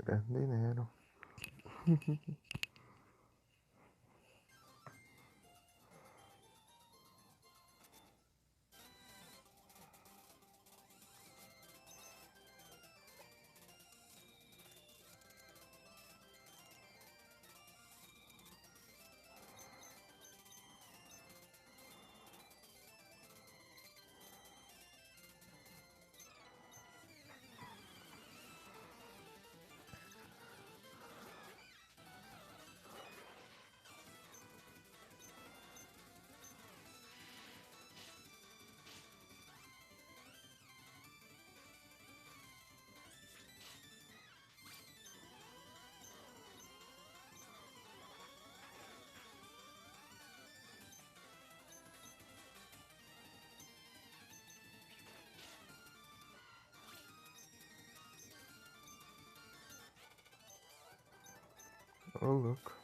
pagan dinero. Ô, louco.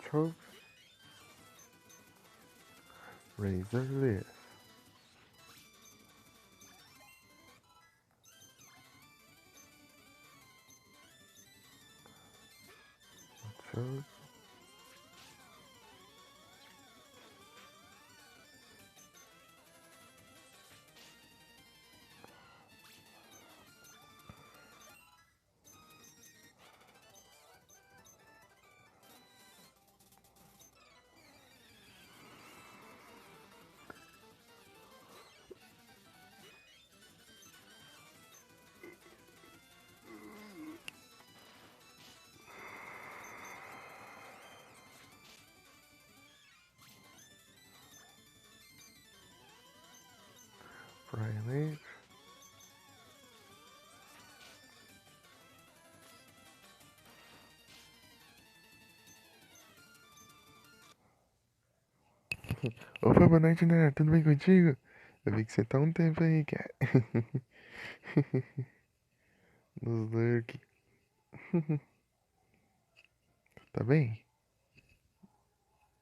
Choke. Razor Leaf. Choke. Primate. Opa, boa noite, né? Tudo bem contigo? Eu vi que você tá um tempo aí, cara. Nos lurk. Tá bem?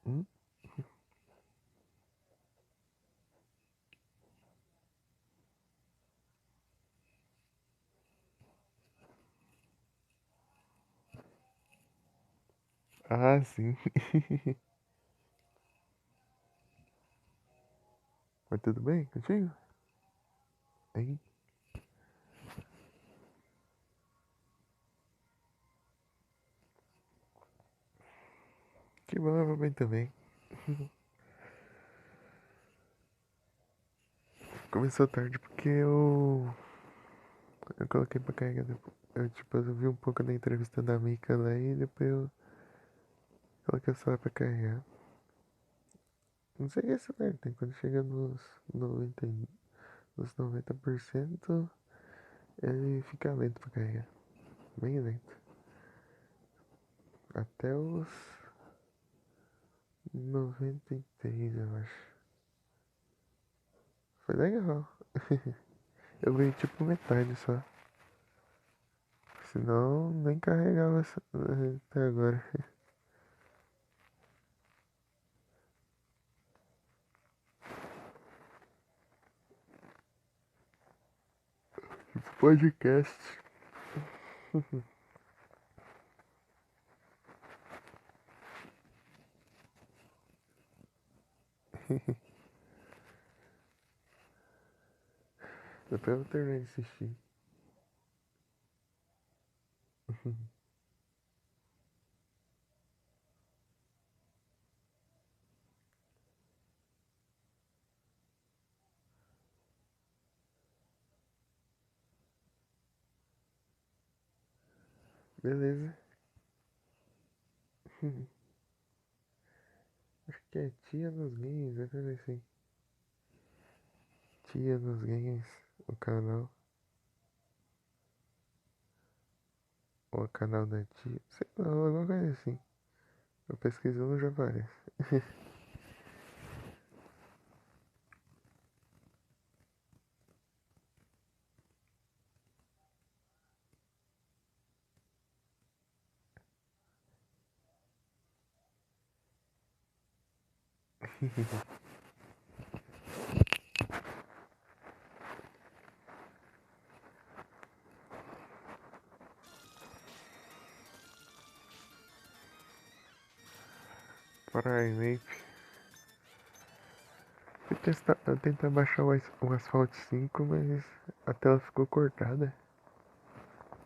Hum? Ah, sim. Mas tudo bem contigo? Hein? Que bom, eu vou bem também. Começou tarde porque eu coloquei pra carregar depois. Eu vi um pouco da entrevista da Mika lá e depois eu coloquei só pra carregar. Não sei o que é isso, né? Tem quando chega nos 90, nos 90% ele fica lento pra carregar. Bem lento. Até os 93, eu acho. Foi legal. Eu vi tipo metade só. Senão nem carregava até agora. Podcast. Depois eu terminei de assistir. Beleza. Acho que é Tia nos Games, é coisa assim. Tia nos Games, o canal. Ou o canal da tia. Sei lá, alguma coisa assim. Eu pesquisando já aparece. Primate. Eu tentar baixar o Asphalt 5, mas a tela ficou cortada.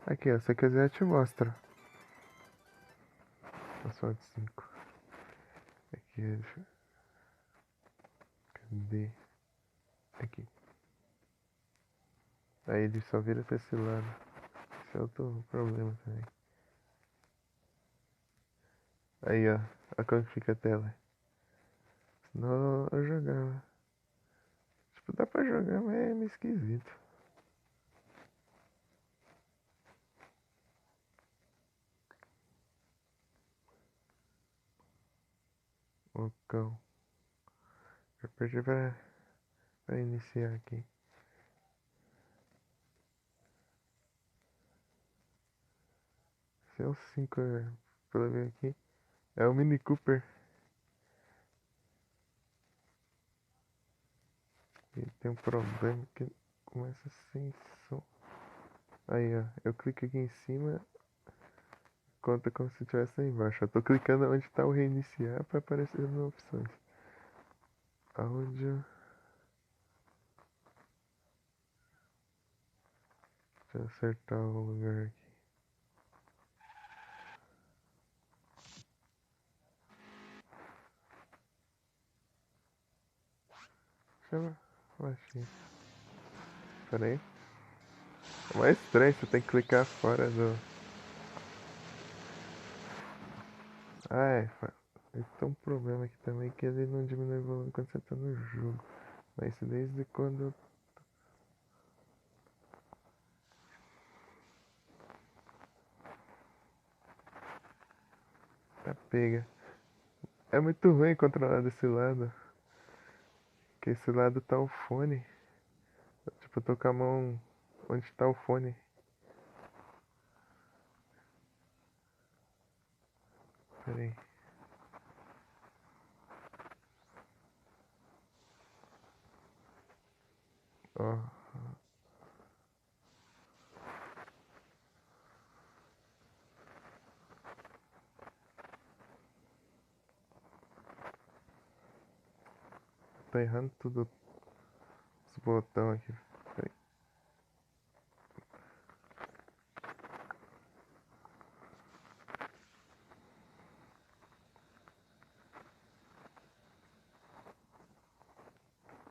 Aqui, ó, se você quiser eu te mostro. Asphalt 5. Aqui, cadê? Aqui. Aí ele só vira pra esse lado. Esse é outro problema também. Aí, ó. Olha como fica a tela. Senão eu jogava. Tipo, dá pra jogar, mas é meio esquisito. O cão. Já perdi pra iniciar aqui. Esse é o 5, pelo ver aqui. É o Mini Cooper. E tem um problema que começa sem som. Aí, ó. Eu clico aqui em cima, conta como se estivesse aí embaixo. Eu tô clicando onde tá o reiniciar pra aparecer as opções. Áudio. Deixa eu acertar o lugar aqui. Chama. Baixinho. Pera aí. É mais estranho, você tem que clicar fora do. Ah, é. Tem um problema aqui também que ele não diminui o volume quando você tá no jogo. Mas isso desde quando. Tá pega. É muito ruim controlar desse lado. Que esse lado tá o fone. Tipo, eu tô com a mão onde tá o fone. Pera aí. Ó. Tá errando tudo os botões aqui. Pera aí.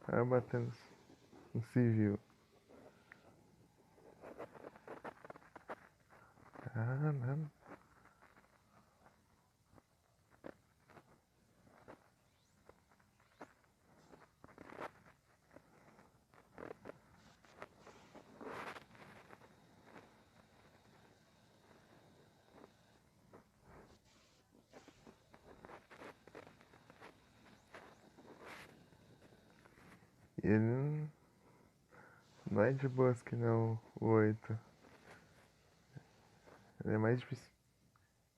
Ah, batendo no civil. Ah, não. E ele não é de boas que não o 8. Ele é mais difícil.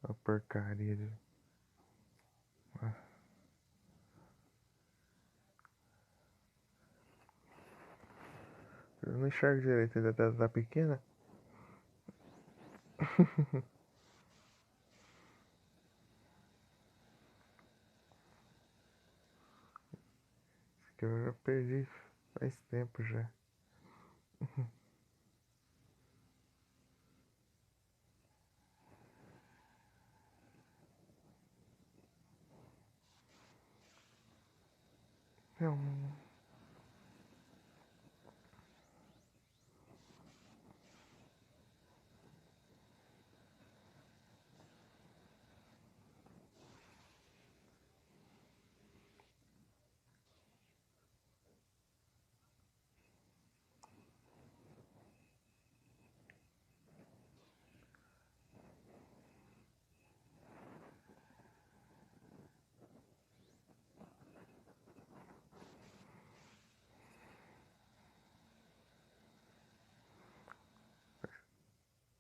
Uma porcaria de. Ah, eu não enxergo direito, ainda tá pequena. Isso aqui eu já perdi faz tempo já. Não,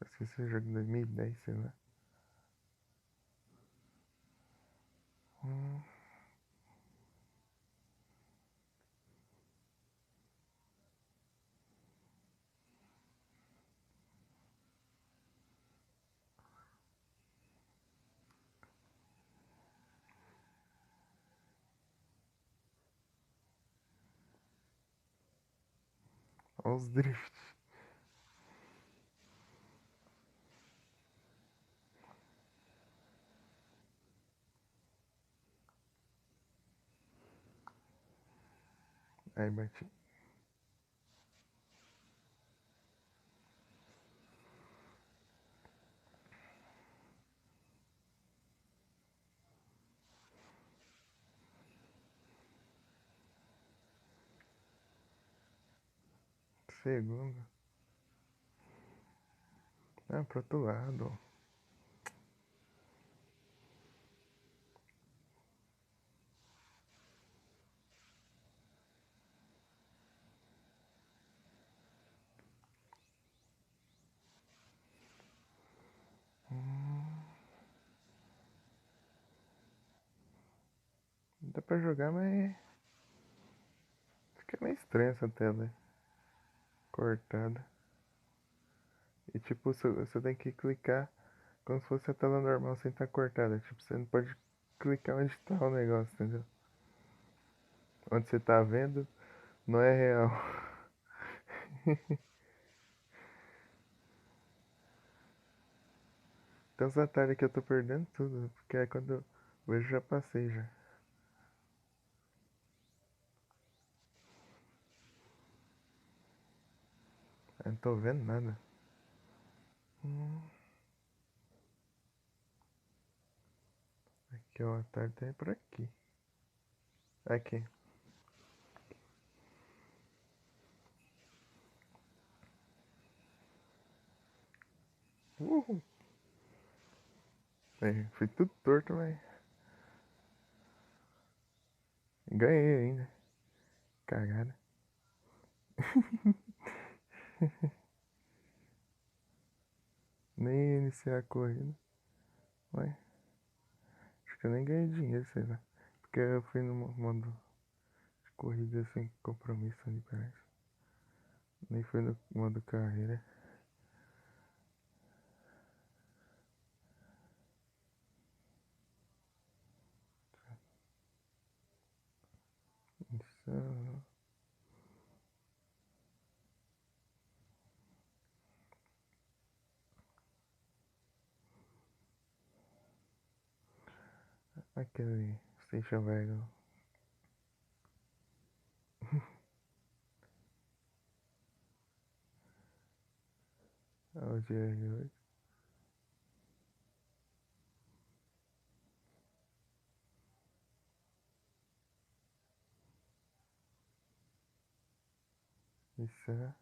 acho que esse é o jogo de 2010, sei lá. Hum, Olha os drifts. Aí bati. Segundo. Ah, pro outro lado. Hum, Dá pra jogar, mas fica meio estranha essa tela cortada. E tipo, você tem que clicar como se fosse a tela normal sem estar cortada. Tipo, você não pode clicar onde tá o negócio, entendeu? Onde você tá vendo não é real. Tem uns atalhos que eu tô perdendo tudo, porque aí quando eu vejo já passei já. Eu não tô vendo nada. Hum, Aqui o atalho tá por aqui. Aqui. Uhul. Aí, foi tudo torto, mas ganhei ainda. Cagada. Nem ia iniciar a corrida. Mas acho que eu nem ganhei dinheiro, sei lá. Porque eu fui no modo de corrida sem compromisso ali, parece. Nem fui no modo carreira. Isso. Aquele Station Wagon. Audi R8. Isso.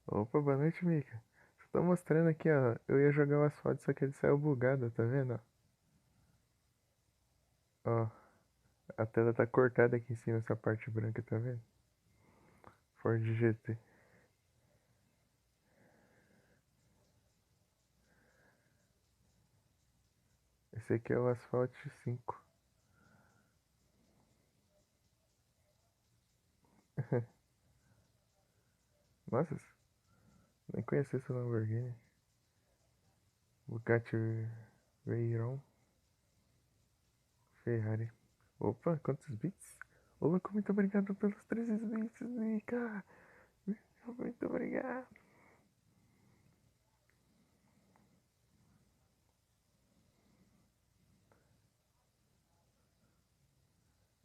Opa, boa noite, Mika. Só tô mostrando aqui, ó. Eu ia jogar o asfalto, só que ele saiu bugado, tá vendo? Ó, a tela tá cortada aqui em cima, essa parte branca, tá vendo? Ford GT. Esse aqui é o Asphalt 5. Nossa, nem conheci esse Lamborghini. Bugatti Veyron. Ferrari. Opa, quantos bits? Ô, louco, muito obrigado pelos 300 bits, Mika. Muito obrigado.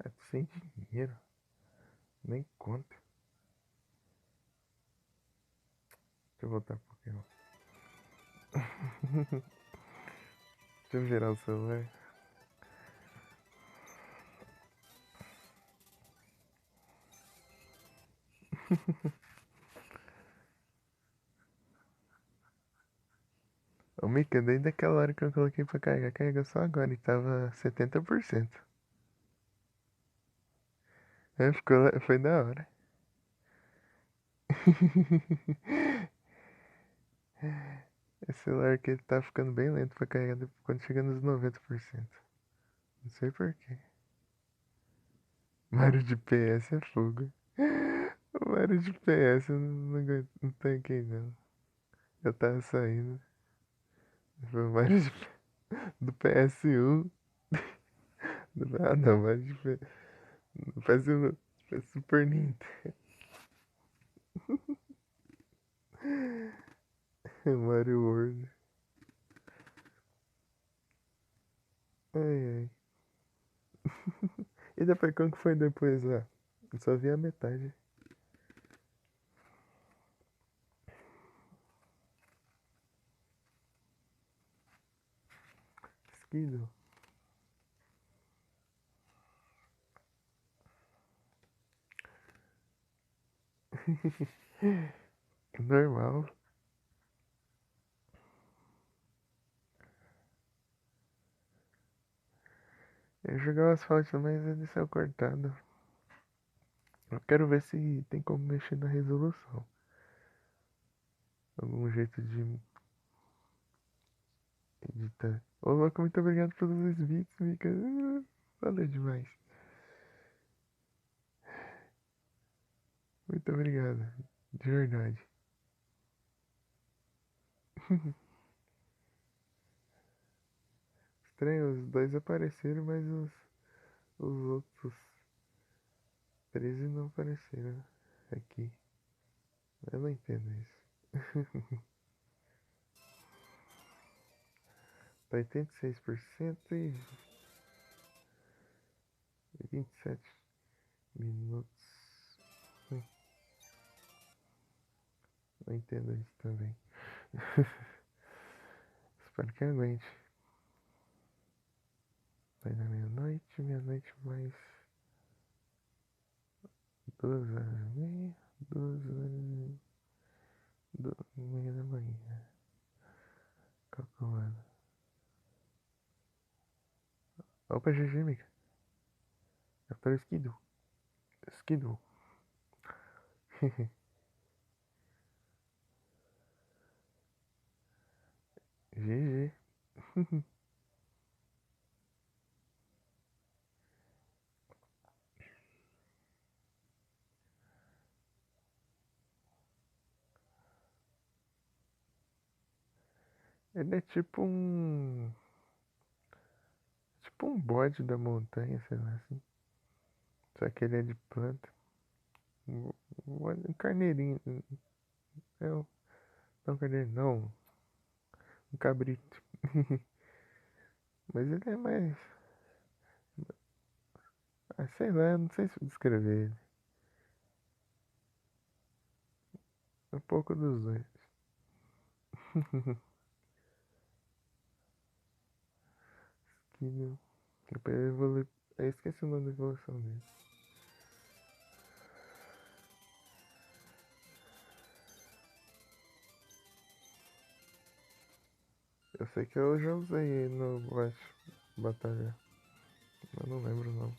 É sem dinheiro. Nem conta. Deixa eu voltar um pouquinho. Deixa eu gerar o celular. Ô, Mika, desde aquela hora que eu coloquei pra carregar, carregou só agora e tava 70%. É, foi da hora. Esse celular aqui tá ficando bem lento pra carregar quando chega nos 90%. Não sei porquê. Mario de PS é fogo. O Mario de PS eu não tanquei não. Eu tava saindo. Foi o Mario do PS1. Ah não, Mario de PS. PS1 foi Super Nintendo. Mario World. Ai ai. E depois, como que foi depois lá? Eu só vi a metade. Esquido. Normal. Eu joguei o asfalto, mas ele saiu cortado. Eu quero ver se tem como mexer na resolução. Algum jeito de editar. Ô, louco, muito obrigado pelos 2 bits, Mica. Valeu demais. Muito obrigado. De verdade. Estranho, os dois apareceram, mas os outros 13 não apareceram aqui. Eu não entendo isso. Tá 86% e 27 minutos. Não entendo isso também. Espero que aguente. Vai na meia-noite mais 2 horas e meia, 2 horas e meia da manhã. Calculando. Opa, GG, amiga. Eu tô esquido. Esquido. GG. Ele é tipo um. Tipo um bode da montanha, sei lá assim. Só que ele é de planta. Um carneirinho. É um, não, um carneiro não. Um cabrito. Mas ele é mais. Ah, sei lá, não sei se descrever ele. Um pouco dos dois. Que depois eu evolui. Eu esqueci o nome da evolução dele. Eu sei que eu já usei ele no Batalha. Mas não lembro não.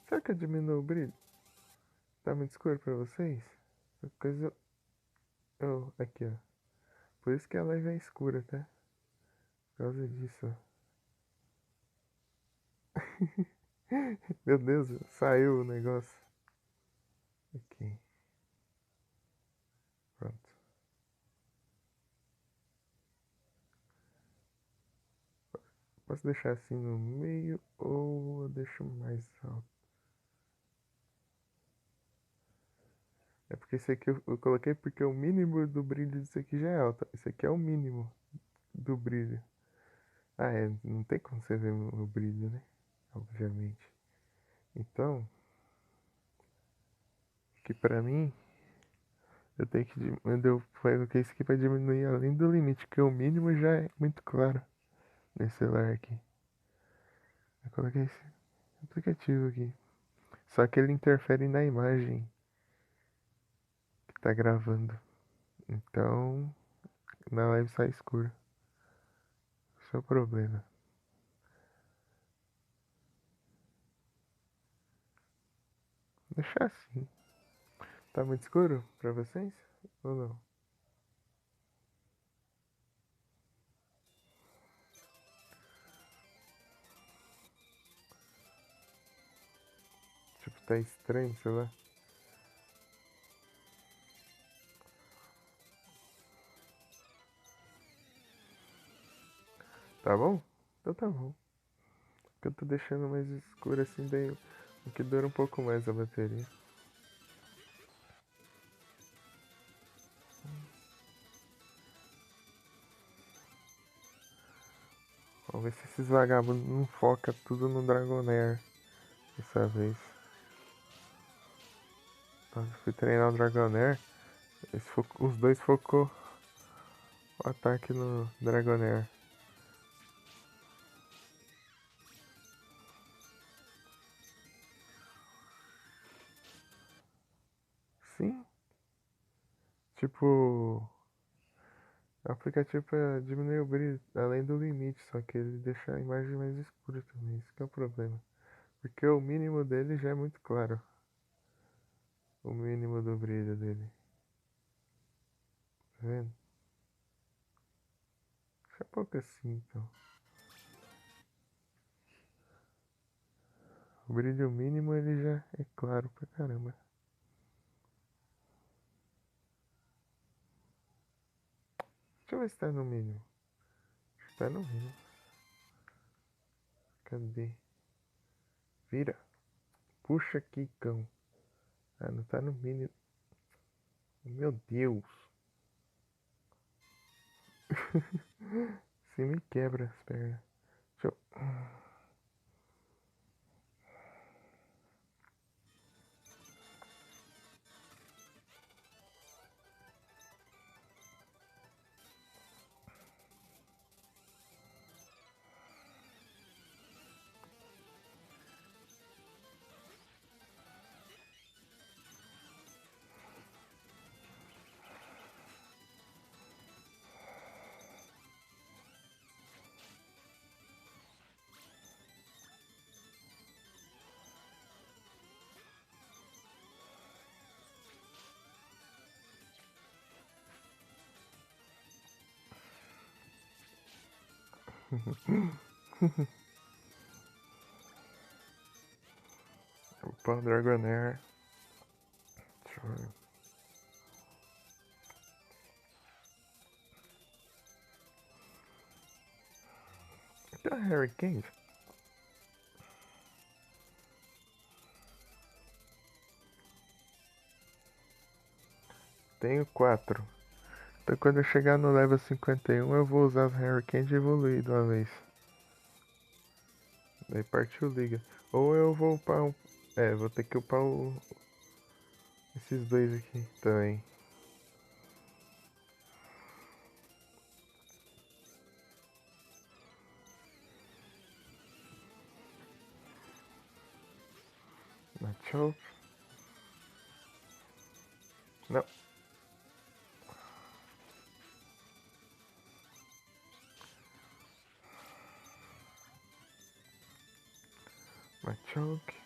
Será que eu diminuo o brilho? Tá muito escuro pra vocês? Coisa. Oh, aqui ó. Por isso que a live é escura, tá? Por causa disso, ó. Meu Deus, saiu o negócio. Aqui, pronto. Posso deixar assim no meio ou eu deixo mais alto? É porque esse aqui eu coloquei porque o mínimo do brilho disso aqui já é alto. Esse aqui é o mínimo do brilho. Ah, é. Não tem como você ver o brilho, né? Obviamente. Então, que pra mim, eu tenho que. Eu coloquei isso aqui pra diminuir além do limite, que o mínimo já é muito claro nesse celular aqui. Eu coloquei esse aplicativo aqui. Só que ele interfere na imagem que tá gravando. Então, na live sai escuro. Esse é o problema. Deixar assim. Tá muito escuro pra vocês? Ou não? Tipo, tá estranho, sei lá. Tá bom? Então tá bom. Porque eu tô deixando mais escuro assim, daí o que dura um pouco mais a bateria. Vamos ver se esses vagabundos não focam tudo no Dragonair dessa vez. Então, eu fui treinar o Dragonair, os dois focou o ataque no Dragonair. Sim, tipo, o aplicativo pra diminuir o brilho, além do limite, só que ele deixa a imagem mais escura também, isso que é o problema. Porque o mínimo dele já é muito claro. o mínimo do brilho dele. Tá vendo? Deixa pouco assim, então. O brilho mínimo ele já é claro pra caramba. Deixa eu ver se tá no mínimo. Acho que tá no mínimo. Cadê? Vira. Puxa aqui, cão. Ah, não tá no mínimo. Meu Deus. Você me quebra as pernas. Deixa eu... Opa, Dragonair. Deixa eu ver. Tem a Harry Kane? Tenho 4. Então quando eu chegar no level 51 eu vou usar as Harry Kane e evoluir de uma vez. Daí partiu liga. Ou eu vou upar um... É, vou ter que upar esses dois aqui também. Machoke. Não. Machoke.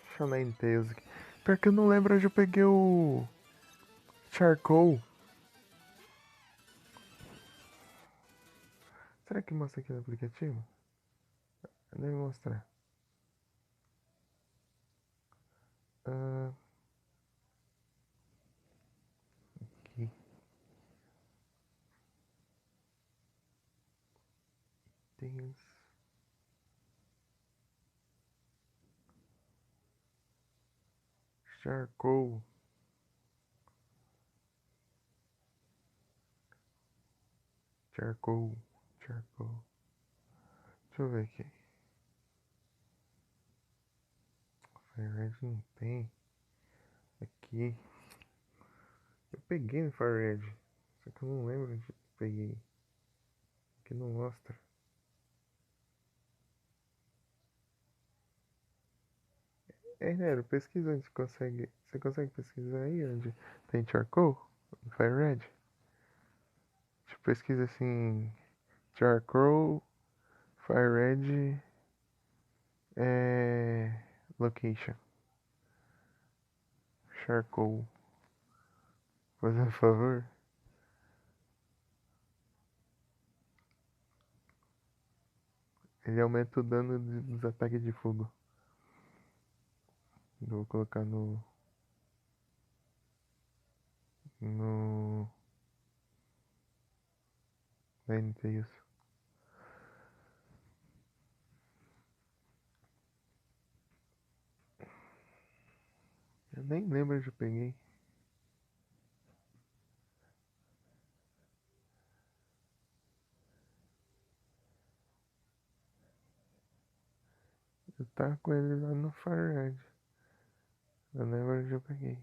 Deixa eu ler em Tails aqui. Pior que eu não lembro onde eu peguei o Charcoal. Será que mostra aqui no aplicativo? Deve mostrar. Ah, aqui. Tails. Charcoal. Charcoal. Charcoal. Deixa eu ver aqui. Fire Red não tem. Aqui. Eu peguei no Fire Red. Só que eu não lembro onde eu peguei. Aqui não mostra. É, Nero, pesquisa onde você consegue. Você consegue pesquisar aí onde tem charcoal? No Fire Red? Tipo, pesquisa assim. Charcoal, Fire Red, location. Charcoal. Fazendo favor. Ele aumenta o dano dos ataques de fogo. Eu vou colocar no NT isso. Eu nem lembro onde eu peguei. Eu tava com ele lá no Fire Red. Eu lembro onde eu peguei.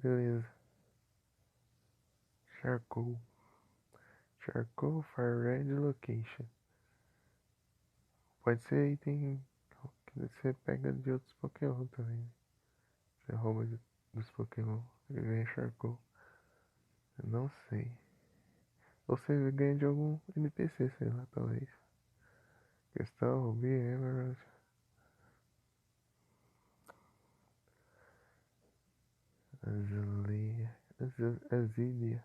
Beleza. Charcoal. Charcoal Fire Red Location. Pode ser item que você pega de outros Pokémon também. Você rouba dos Pokémon e ganha Charcoal. Eu não sei. Ou você ganha de algum NPC, sei lá, talvez. Questão, Ruby, Emerald. Azalea. Azília.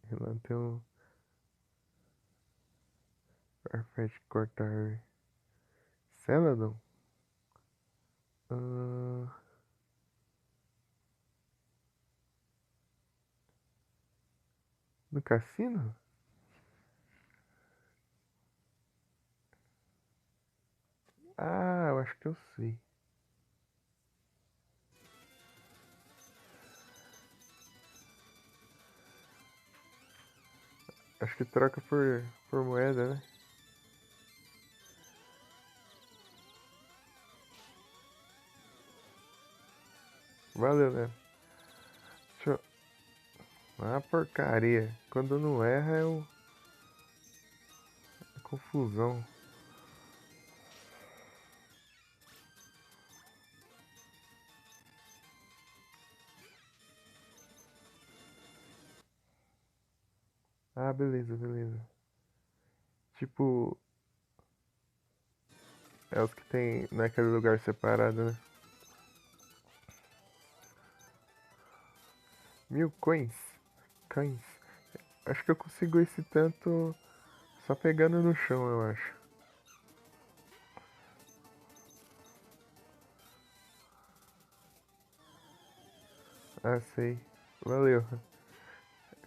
E lá tem um Farfetch Cortar. Celadon? Ah, no cassino? Ah, eu acho que eu sei. Acho que troca por moeda, né? Valeu, né? Deixa eu... Ah, porcaria. Quando não erra é confusão. Ah, beleza, beleza. Tipo, é os que tem naquele lugar separado, né? 1000 coins. Coins. Acho que eu consigo esse tanto só pegando no chão, eu acho. Ah, sei. Valeu.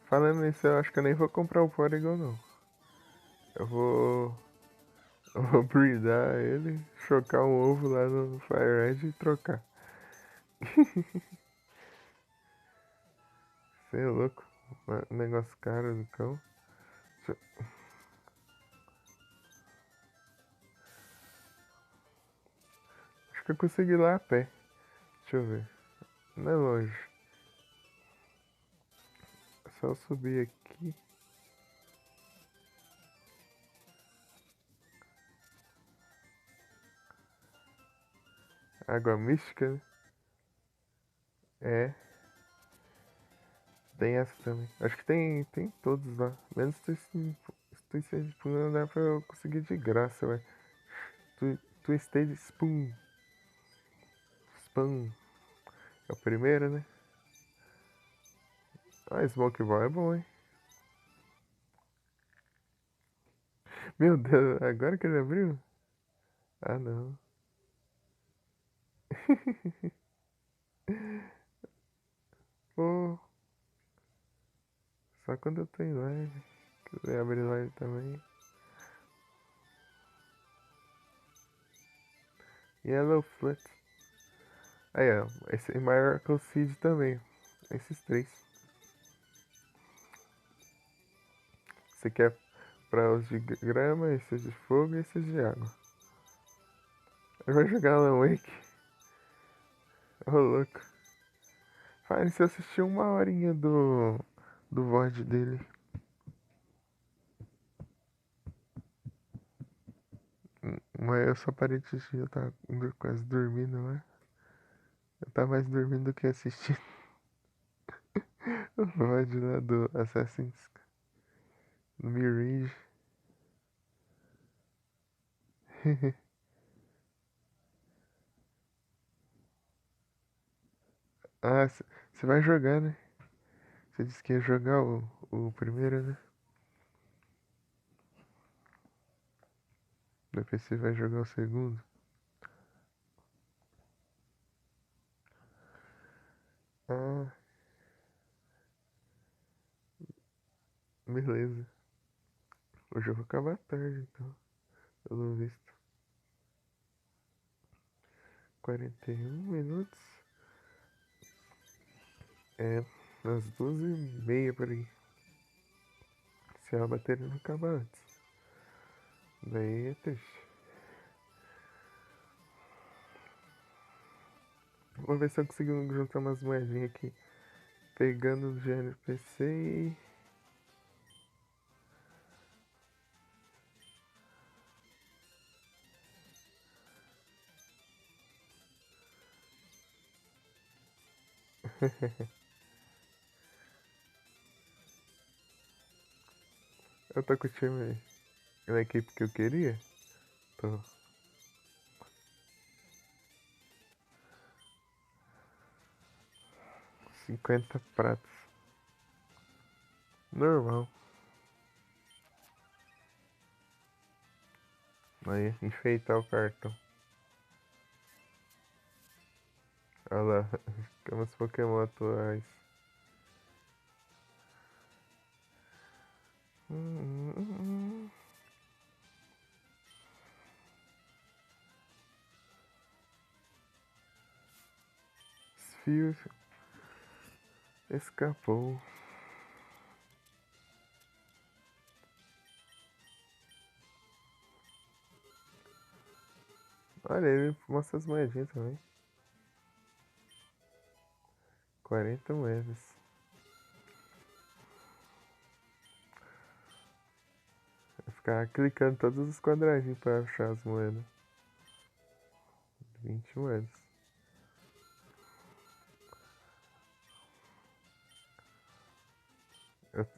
Falando nisso, eu acho que eu nem vou comprar o Porygon, não. Eu vou. Eu vou breedar ele, chocar um ovo lá no Fire Red e trocar. Você é louco. Negócio caro do cão. Acho que eu consegui ir lá a pé. Deixa eu ver. Não é longe. É só eu subir aqui. Água mística, né? É. Tem essa também. Acho que tem todos lá. Menos Twisted Spoon não dá pra eu conseguir de graça, ué. Twisted Spoon. Spam. É o primeiro, né? Ah, Smoke Ball é bom, hein? Meu Deus, agora que ele abriu? Ah, não. Pô, só quando eu tô em live. Quiser abrir live também. Yellow Flat. Aí, ó. Esse é Miracle Seed também. Esses três. Você quer pra os de grama, esses de fogo e esses de água. Aí vai jogar Alan Wake. Ô, louco. Fala, se eu assistir uma horinha do VOD dele. Mas eu só parei de assistir, eu tava quase dormindo, né? Eu tava mais dormindo do que assistindo o VOD lá do Assassin's Mirage. Ah, você vai jogar, né? Você disse que ia jogar o primeiro, né? Depois você vai jogar o segundo. Ah, beleza. Hoje eu vou acabar tarde, então. Pelo visto. 41 minutos. É, às 12h30 por aí. Se a bateria não acabar antes. Daí é triste. Vou ver se eu consigo juntar umas moedinhas aqui. Pegando o GNPC e... Eu tô com o time na equipe que eu queria. Tô. 50 pratos. Normal. Aí, enfeitar o cartão. Olha lá, como os Pokémon atuais. Os fios escapou. Olha, ele mostra as moedinhas também. 40 moedas. Vou ficar clicando todos os quadradinhos pra achar as moedas. 20 moedas.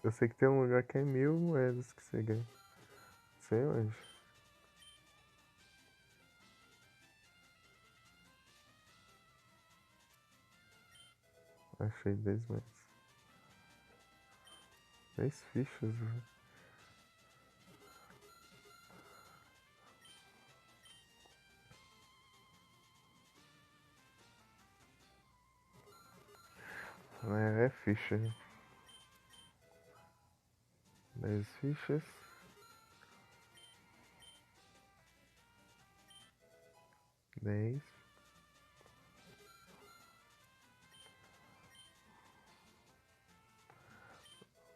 Eu sei que tem um lugar que é 1000 moedas que você ganha. Sei onde. Achei 10 moedas. 10 fichas, velho. É ficha. 10 fichas. 10.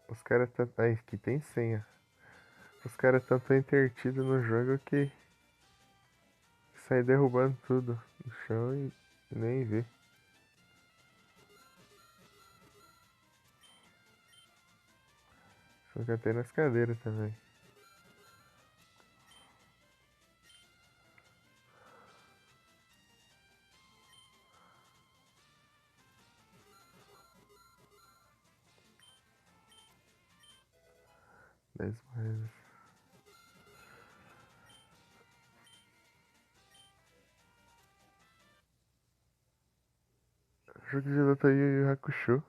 Os caras tá. Aí, aqui tem senha. Os caras tão tão entretidos no jogo que sai derrubando tudo no chão e nem vê. Só que até nas cadeiras também. Dez moedas. Jogo de luta Yu Yu Hakusho.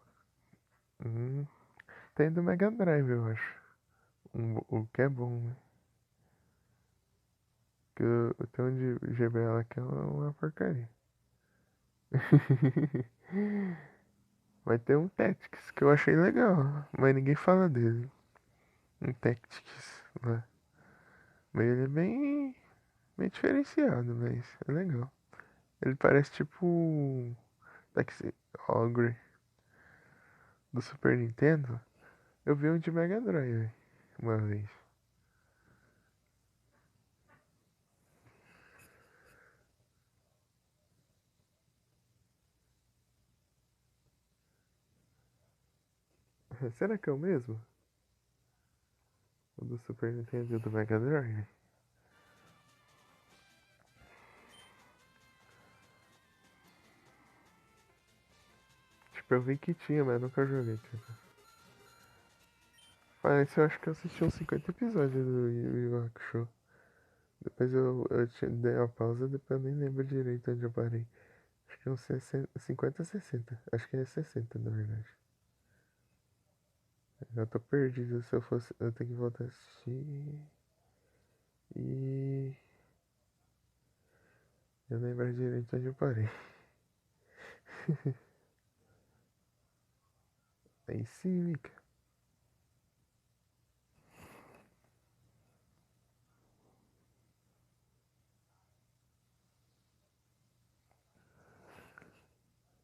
Tem do Mega Drive, eu acho. O que é bom, né? Que o tem de GBL aqui é uma porcaria. Vai ter um Tactics que eu achei legal, mas ninguém fala dele. Um Tactics, né? Mas ele é bem diferenciado, mas é legal. Ele parece tipo o Taxi Ogre do Super Nintendo. Eu vi um de Mega Drive uma vez. Será que é o mesmo? O do Super Nintendo e o do Mega Drive? Tipo, eu vi que tinha, mas nunca joguei. Tipo. Parece, eu acho que eu assisti uns 50 episódios do Yu Yu Hakusho. Depois dei uma pausa, depois eu nem lembro direito onde eu parei. Acho que é uns 60, 50, 60. Acho que é 60, na verdade. Eu tô perdido. Se eu fosse, eu tenho que voltar a assistir. E eu lembro direito onde eu parei. Aí sim, Mika.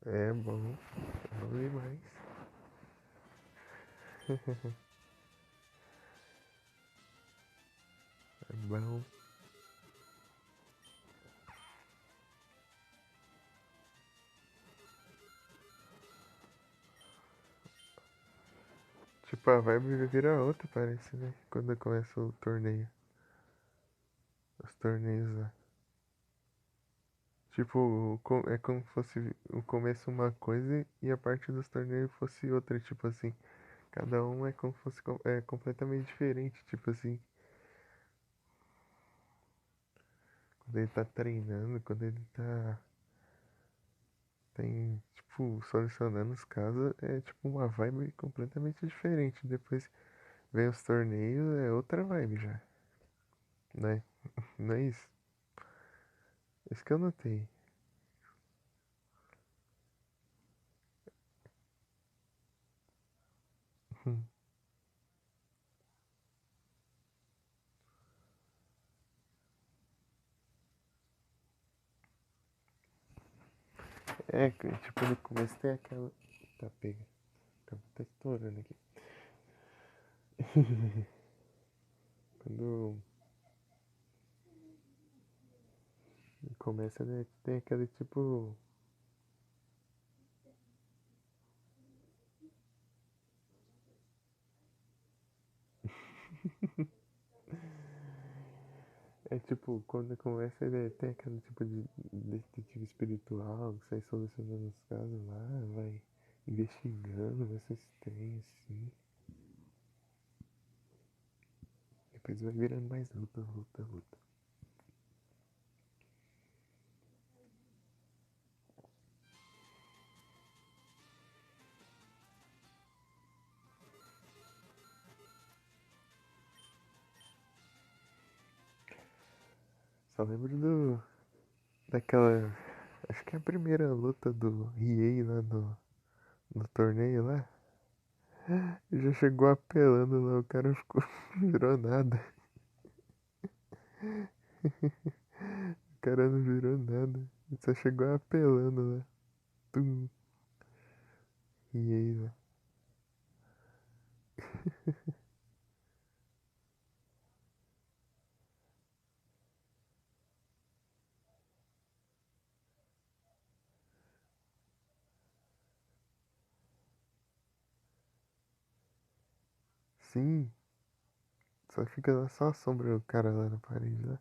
É bom. É bom demais. É bom. Tipo, a vibe vira outra, parece, né? Quando começa o torneio. Os torneios lá. Tipo, é como se fosse o começo uma coisa e a parte dos torneios fosse outra, tipo assim. Cada um é como se fosse completamente diferente, tipo assim. Quando ele tá treinando, quando ele tem, tipo, solucionando os casos, é tipo uma vibe completamente diferente. Depois vem os torneios, é outra vibe já, né? Não é isso? Isso que eu notei. É, tipo, no começo tem aquela. Tá, pega. Tá estourando aqui. Quando começa, né, tem aquele tipo. É tipo, quando começa, né, tem aquele tipo de detetive espiritual que sai solucionando os casos lá, vai investigando, vai se tem assim. Depois vai virando mais luta, luta, luta. Só lembro daquela. Acho que é a primeira luta do Riei lá no torneio lá. Já chegou apelando lá, o cara ficou. Virou nada. O cara não virou nada. Ele só chegou apelando lá. Tum. Riei lá. Sim, só fica lá só a sombra do cara lá na parede lá.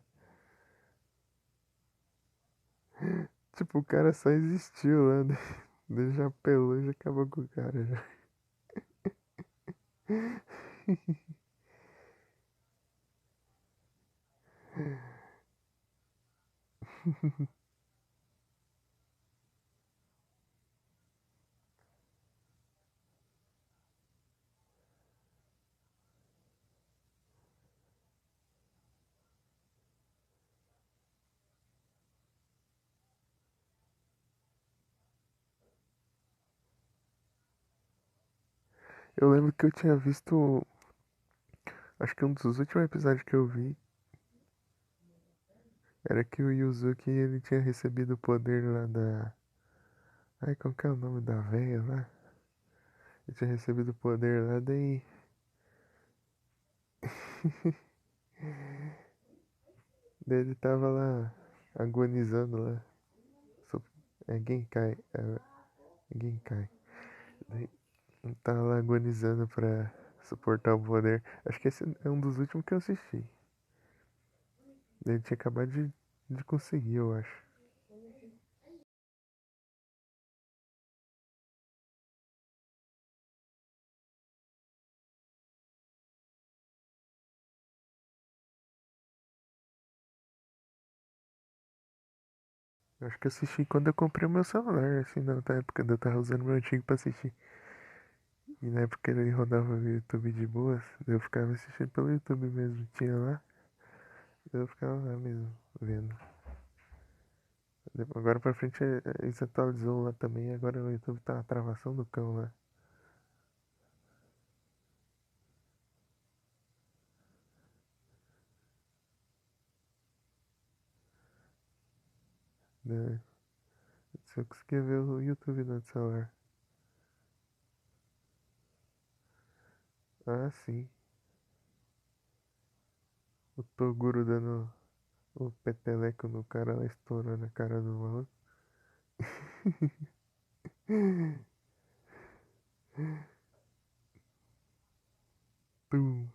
Tipo, o cara só existiu lá, né? Ele já apelou, já acabou com o cara já. Eu lembro que eu tinha visto. Acho que um dos últimos episódios que eu vi era que o Yuzuki ele tinha recebido o poder lá da. Ai, qual que é o nome da véia lá? Ele tinha recebido o poder lá, daí. Daí ele tava lá agonizando lá. So- É Genkai. É Genkai. Daí ele tava lá agonizando pra suportar o poder. Acho que esse é um dos últimos que eu assisti. Ele tinha acabado de conseguir, eu acho. Eu acho que eu assisti quando eu comprei o meu celular, assim, na época eu tava usando meu antigo pra assistir. E na época ele rodava o YouTube de boas, eu ficava assistindo pelo YouTube mesmo. Tinha lá, eu ficava lá mesmo, vendo. Agora pra frente eles atualizou lá também, agora o YouTube tá uma travação do cão lá. Né? Se eu conseguir ver o YouTube no celular. Ah, sim. O Toguro dando o peteleco no cara lá, estourando a cara do maluco. Tum.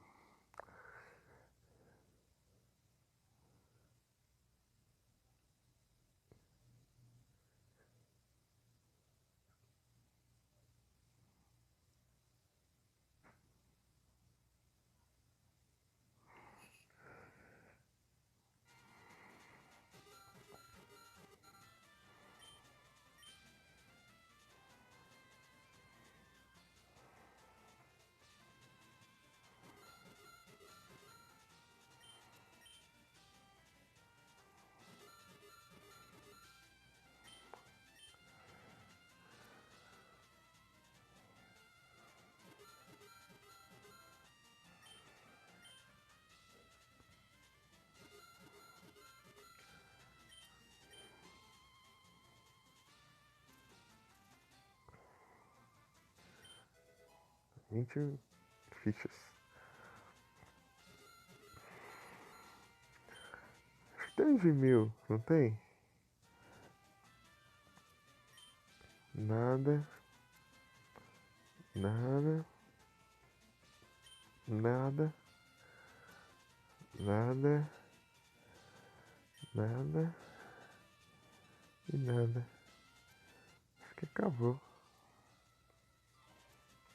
Vinte fichas. Acho que tem de 1000, não tem? Nada. Nada. Nada. Nada. Nada. E nada. Acho que acabou.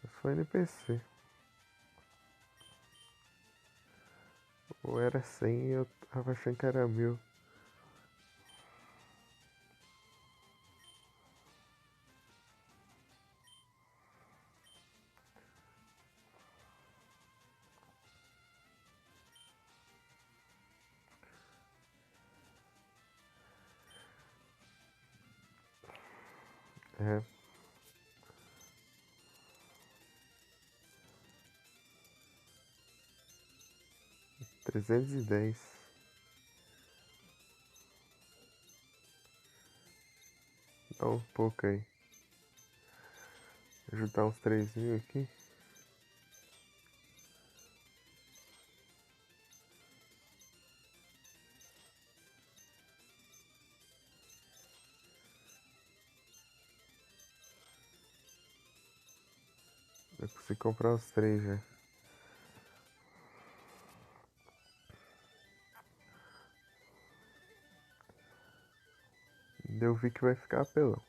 Esse foi NPC. Ou era 100 e eu tava achando que era 1000. É. 310. Dá um pouco aí. Ajudar uns 3000 aqui. Eu consigo comprar os 3 já. Eu vi que vai ficar apelão.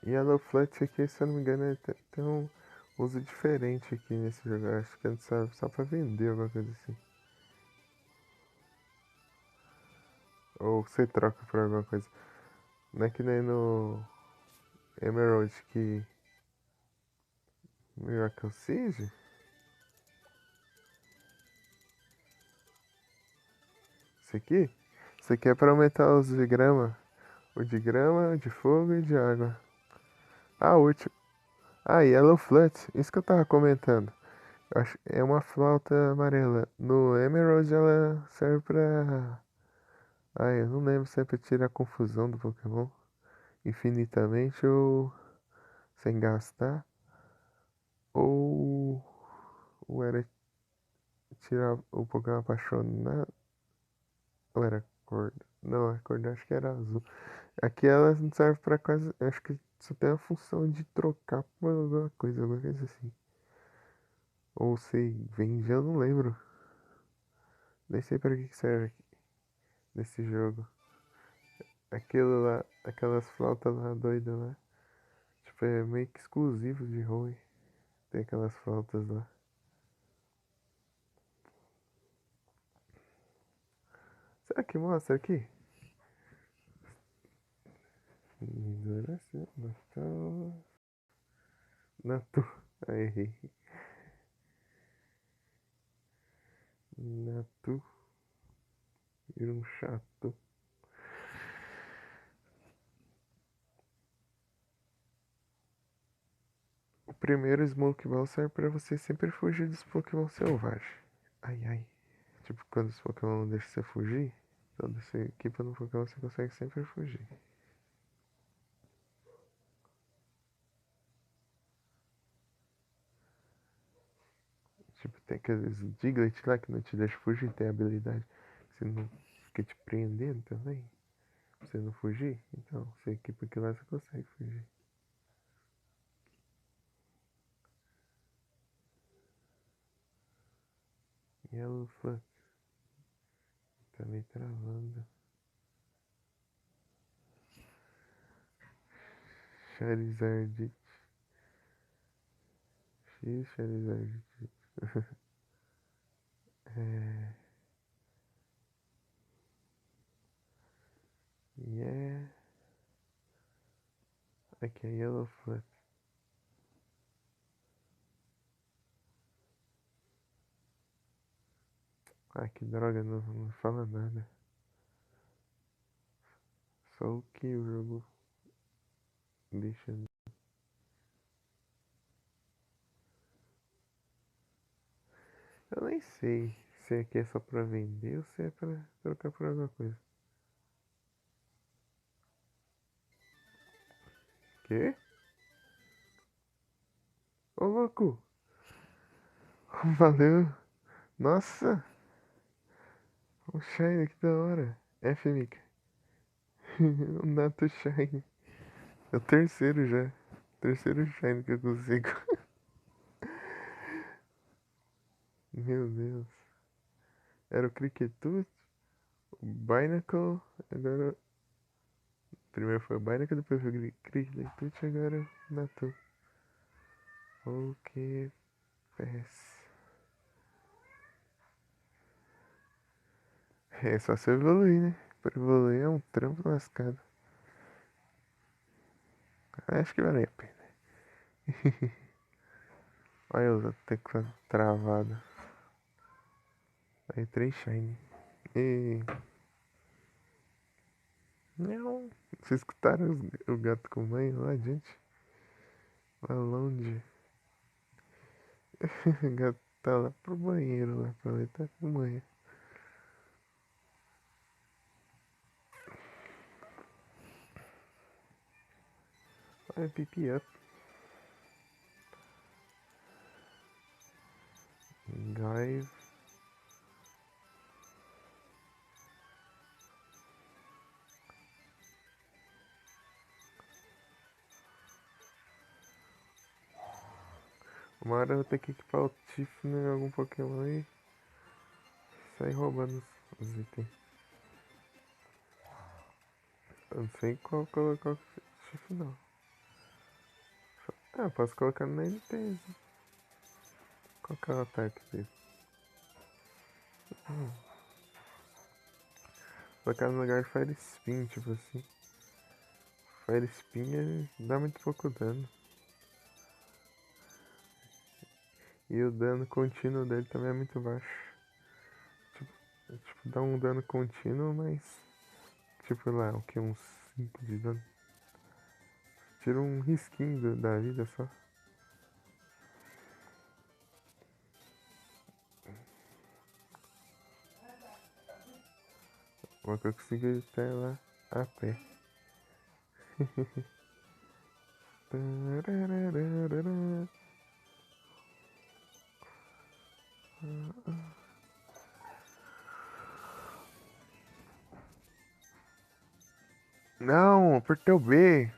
E a Low Flat aqui, se eu não me engano, tem um uso diferente aqui nesse jogo. Eu acho que é só pra vender alguma coisa assim. Ou você troca por alguma coisa. Não é que nem no Emerald que Miracle Siege? Isso aqui? Isso aqui é pra aumentar os de grama. O de grama, de fogo e de água. Ah, o último. Ah, Yellow Flat. Isso que eu tava comentando. Eu acho, é uma flauta amarela. No Emerald ela serve pra. Ah, eu não lembro se é pra tirar a confusão do Pokémon. Infinitamente ou sem gastar. Ou. Ou era tirar o Pokémon apaixonado. Ou era cor. Não, a cor acho que era azul. Aqui ela não serve pra quase. Acho que só tem a função de trocar por alguma coisa assim. Ou se vende, eu não lembro. Nem sei pra que serve nesse jogo. Aquilo lá, aquelas flautas lá doidas lá. Tipo, é meio que exclusivo de Hoenn. Tem aquelas flautas lá. Será que mostra aqui? Endurece, Natal. Natu. Aí, errei. Natu. Vira um chato. O primeiro Smoke Ball serve pra você sempre fugir dos Pokémon selvagens. Ai, ai. Tipo, quando os Pokémon não deixam você fugir, quando você equipa no Pokémon, você consegue sempre fugir. Tem aqueles Diglett lá que não te deixa fugir, tem habilidade. Você não fica te prendendo também. Pra você não fugir. Então, você equipa aquilo lá, você consegue fugir. Yellow Flux. Tá me travando. Charizard. X Charizard. É. Yeah. Aqui é Yellow Flux. Ah, que droga, não fala nada. Só o que o jogo deixa. Eu nem sei se aqui é só pra vender ou se é pra trocar por alguma coisa. Quê? Ô louco! Valeu! Nossa! Um Shine, que da hora! F, Mika. Um Nato Shine. É o terceiro já. Terceiro Shine que eu consigo. Meu Deus. Era o Cricketut, o Binacle, agora. Primeiro foi o Binacle, depois foi o Cricketut, agora o Natu. O que fez? É só você evoluir, né? Pra evoluir é um trampo lascado. Acho que vale a pena. Olha o teclado travado. Aí 3 shine. E. Não. Vocês escutaram o gato com mãe lá, gente? Lá longe. O gato tá lá pro banheiro lá pra lá, tá com mãe. Olha, pipi up. Guys. Uma hora eu vou ter que equipar o Tiffany em algum Pokémon e sair roubando os itens. Eu não sei qual colocar o Tiffany não. Ah, posso colocar na NTZ. Qual que é o ataque dele? Colocar no lugar de Fire Spin, tipo assim. Fire Spin ele dá muito pouco dano. E o dano contínuo dele também é muito baixo. Tipo, dá um dano contínuo, mas. Tipo lá, o que? Uns 5 de dano. Tira um risquinho da vida só. Uma que eu consigo ir até lá a pé. Não, apertei o B.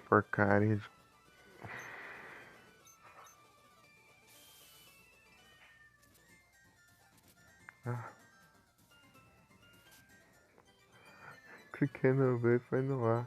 Porcaria de. Ah, cliquei no B e foi no A.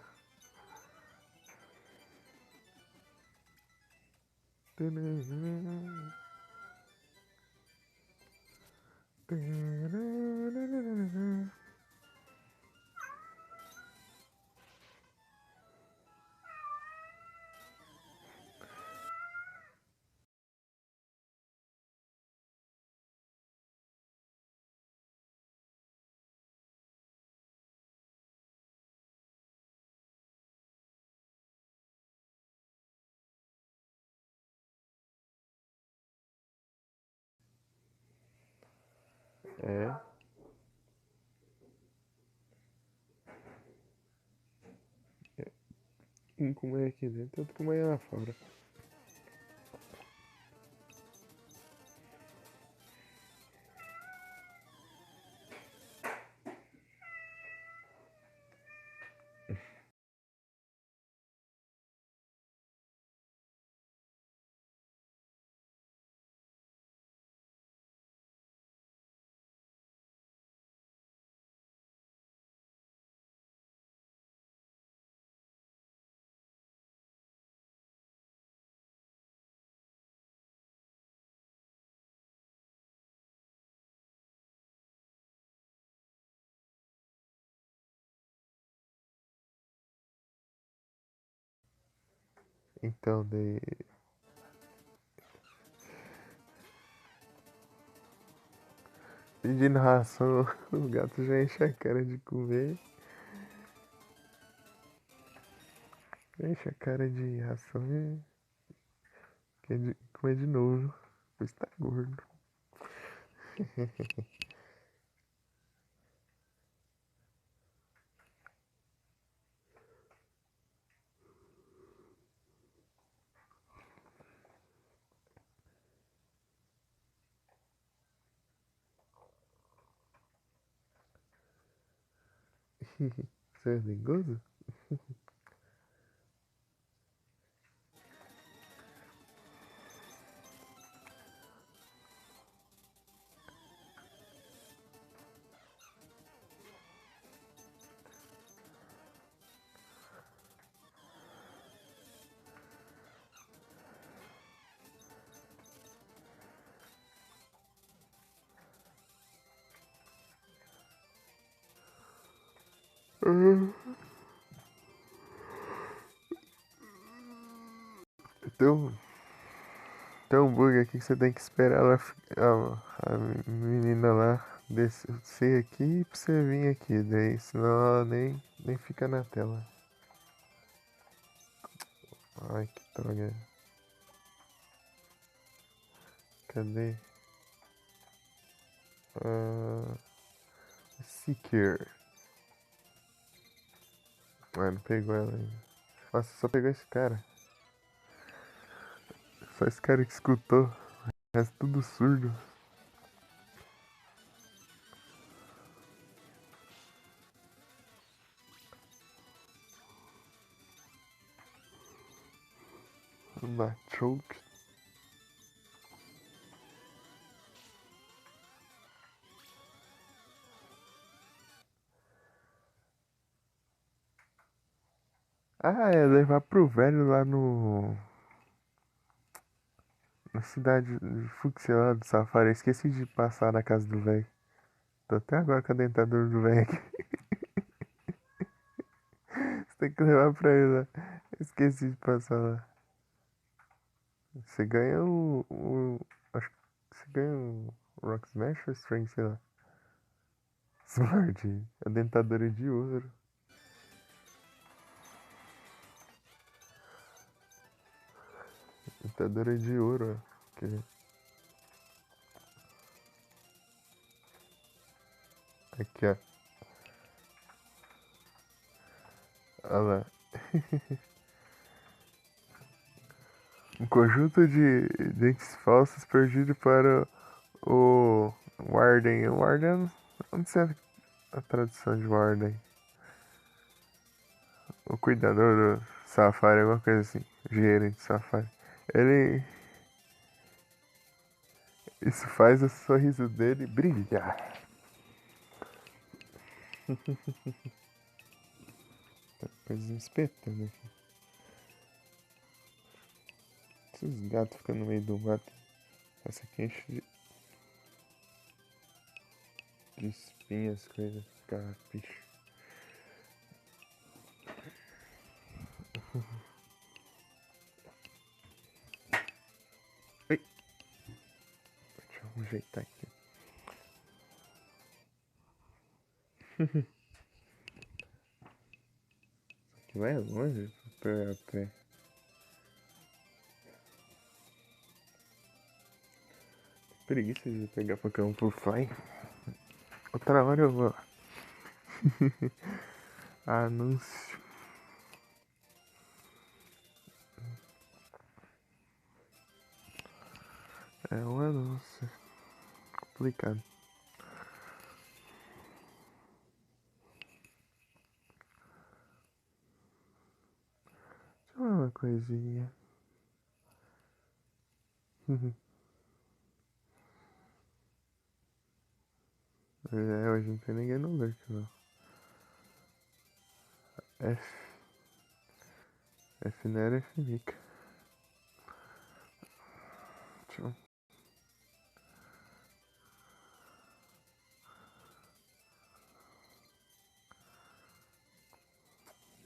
É. Um com meia aqui dentro, outro com meia lá fora. Então, daí. Pedindo ração, o gato já enche a cara de comer. Enche a cara de ração e quer comer de novo. Pois tá gordo. Você é dengoso? Então, tem um bug aqui que você tem que esperar a menina lá descer aqui pra você vir aqui. Daí, senão ela nem fica na tela. Ai, que droga. Cadê? Ah, Seeker. Ah, não pegou ela ainda. Nossa, só pegou esse cara. Só esse cara que escutou. O resto tudo surdo. Na choke. Ah, é levar pro velho lá no. Na cidade de Fuxia lá do Safari. Esqueci de passar na casa do velho. Tô até agora com a dentadura do velho aqui. Você tem que levar pra ele lá. Esqueci de passar lá. Você ganha acho que você ganha o Rock Smash ou String, sei lá. Smart. A dentadura de ouro. Dentadura de ouro, ó. Aqui, ó. Olha lá. Um conjunto de dentes falsos perdido para o Warden. O Warden, eu não sei a tradução de Warden. O cuidador do Safari, alguma coisa assim. Gerente do Safari. Ele. Isso faz o sorriso dele brilhar. Coisa espetando aqui. Esses gatos ficam no meio do mato. Essa aqui enche de espinhas, coisas, carrapicho. Ai, deixa eu ajeitar aqui. Que vai longe, pé a pé. Preguiça de pegar Pokémon por Fly. Outra hora eu vou. Anúncio. É um anúncio. Complicado. Deixa eu ver uma coisinha. É, hoje não tem ninguém no lurk, não. F. F não era F Mica. Deixa eu...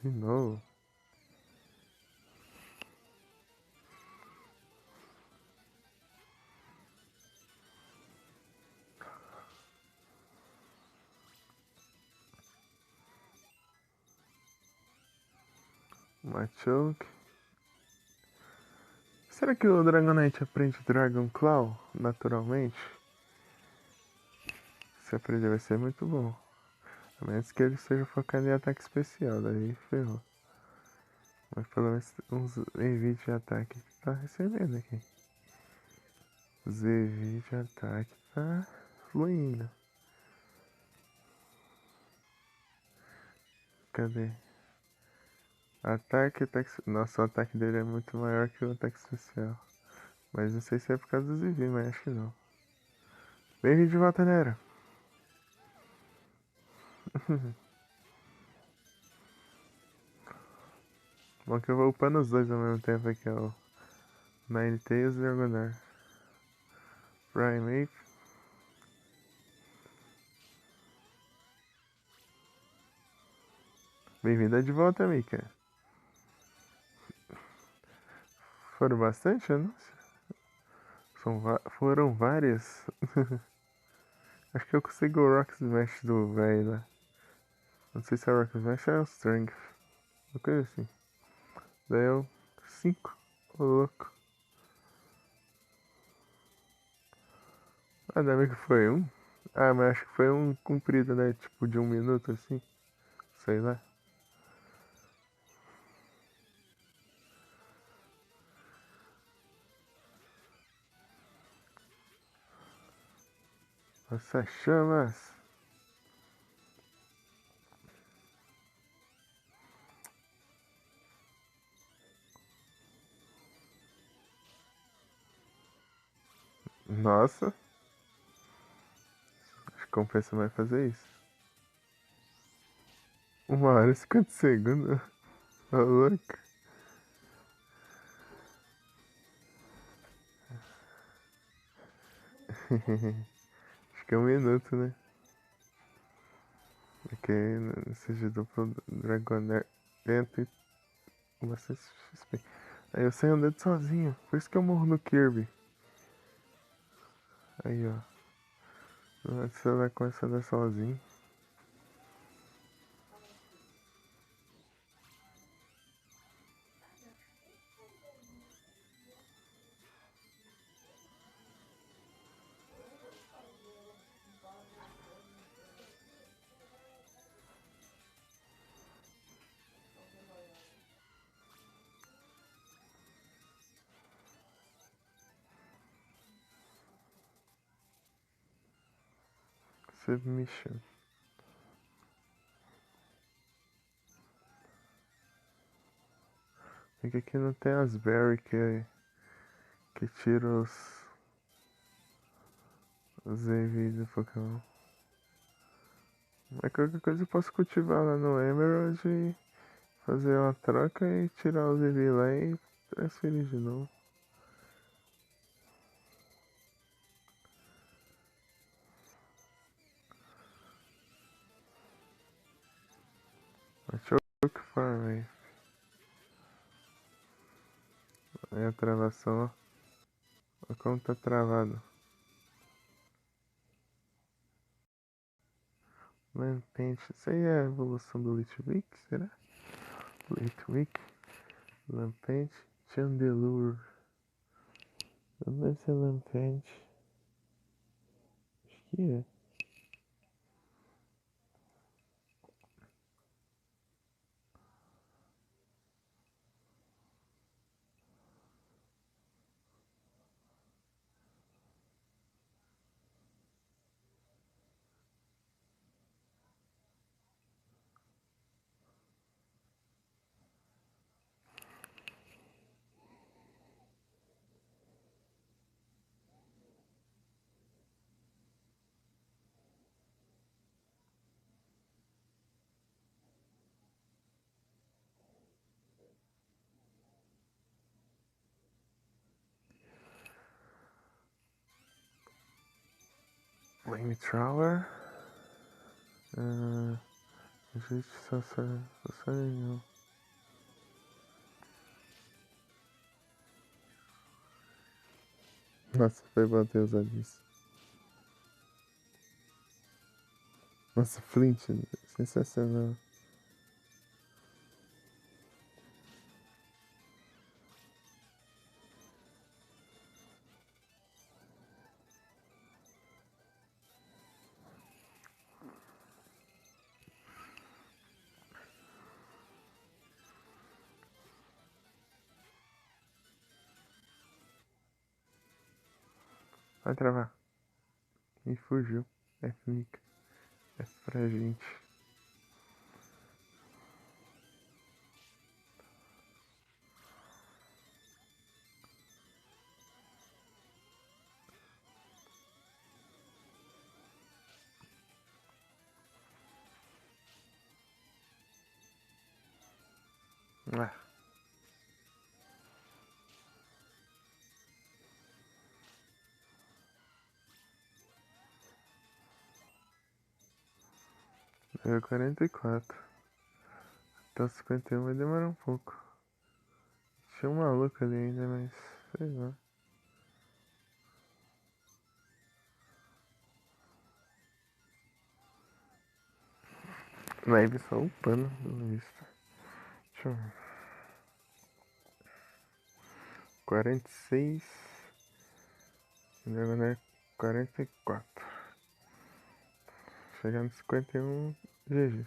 De novo. Machoke. Será que o Dragonite aprende Dragon Claw naturalmente? Se aprender vai ser muito bom. A menos que ele esteja focado em ataque especial, daí ferrou. Mas pelo menos uns envios de ataque que tá recebendo aqui. Os envios de ataque tá fluindo. Cadê? Ataque, ataque. Nossa, o ataque dele é muito maior que o ataque especial. Mas não sei se é por causa dos envios, mas acho que não. Bem-vindo de volta, Nero. Bom que eu vou upando os dois ao mesmo tempo aqui, ó. Ninetales e Dragonair. Primeape. Bem-vinda de volta, Mika. Foram bastante, não? Foram várias. Acho que eu consigo o Rock Smash do velho lá. Não sei se é o Rock Smash ou é o Strength. Uma coisa assim. Daí eu. 5. Ô louco. Ah, ainda bem que foi um. Ah, mas acho que foi um comprido, né? Tipo de 1 minuto assim. Sei lá. Nossa, chamas. Nossa. Acho que compensa mais fazer isso. 1 hora e 50 segundos. Ô louco. Acho que é 1 minuto, né? Porque seja duplo Dragonair dentro e bastante XP. Aí eu saio andando sozinho. Por isso que eu morro no Kirby. Aí, ó. Você vai começar a andar sozinho. Submission. É que aqui não tem as berry que tira os EVs do Pokémon. Mas qualquer coisa eu posso cultivar lá no Emerald e fazer uma troca e tirar os EV lá e transferir de novo. Achou que farm aí. Aí a travação, ó. Olha como tá travado. Lampent. Isso aí é a evolução do Litwick, será? Litwick. Lampent. Chandelure. Não deve ser Lampent. Acho que é. Flamethrower. Gente, só nenhum. Nossa, foi bom ter usado isso. Nossa, Flint, sensacional. Vai travar. E fugiu. É fica. É pra gente. Ah, é 44. Até o 51 vai demorar um pouco. Tinha um maluco ali ainda, mas sei lá. Live só upando, pelo visto. Deixa eu ver. 46. Agora é 44. Chegar no 51, GG.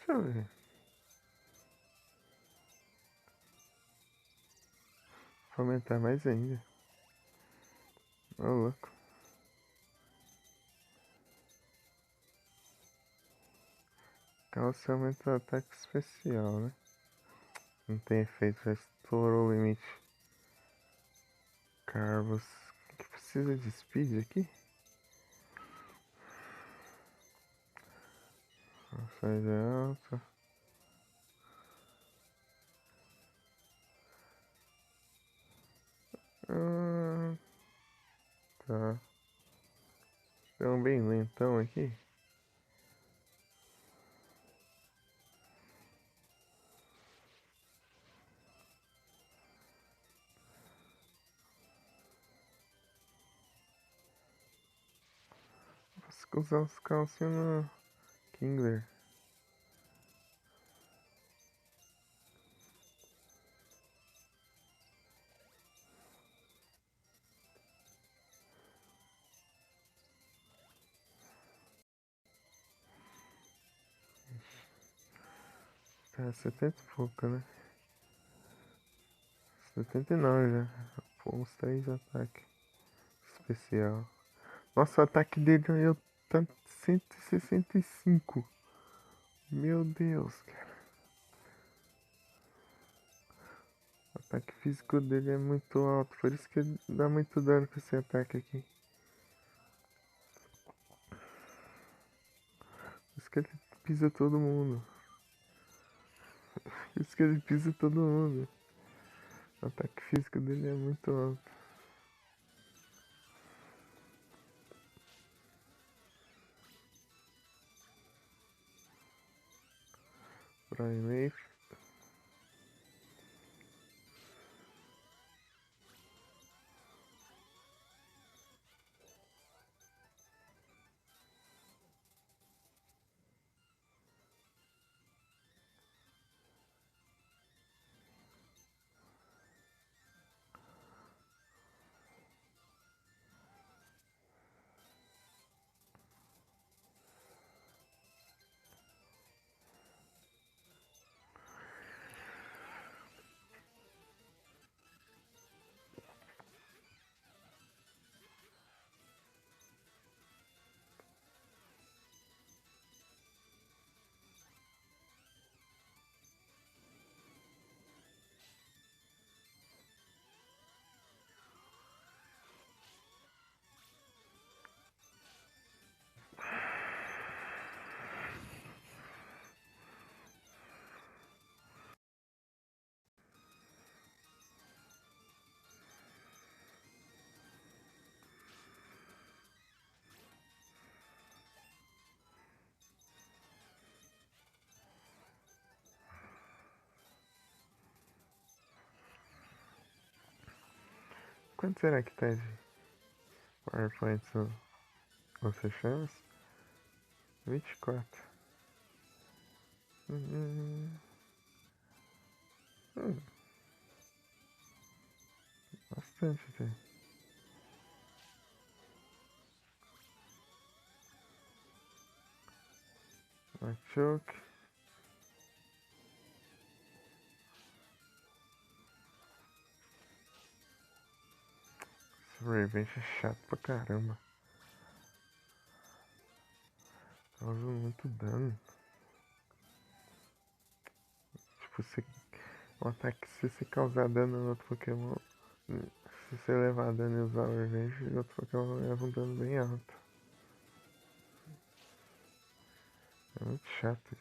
Deixa eu ver. Vou aumentar mais ainda. Ô, louco. Calça aumenta o ataque especial, né? Não tem efeito, já estourou o limite. Carvos. Que precisa de speed aqui? Passagem alta. Ah, tá. Tem um bem lentão aqui. Vou usar os calcinhos no Kingler. Tá, 70 e pouco, né? 79 já. Pô, uns 3 de ataque especial. Nossa, o ataque dele ganhou tanto 165. Meu Deus, cara. O ataque físico dele é muito alto. Por isso que ele dá muito dano com esse ataque aqui. Por isso que ele pisa todo mundo. Por isso que ele pisa todo mundo. O ataque físico dele é muito alto. Prime. Quanto será que tá de PowerPoints você chama? 24. Hum, hum, bastante até. Machoke. Esse Revenge é chato pra caramba. Causa muito dano. Tipo, um ataque, se você causar dano no outro Pokémon, se você levar dano e usar o Revenge, o outro Pokémon leva um dano bem alto. É muito chato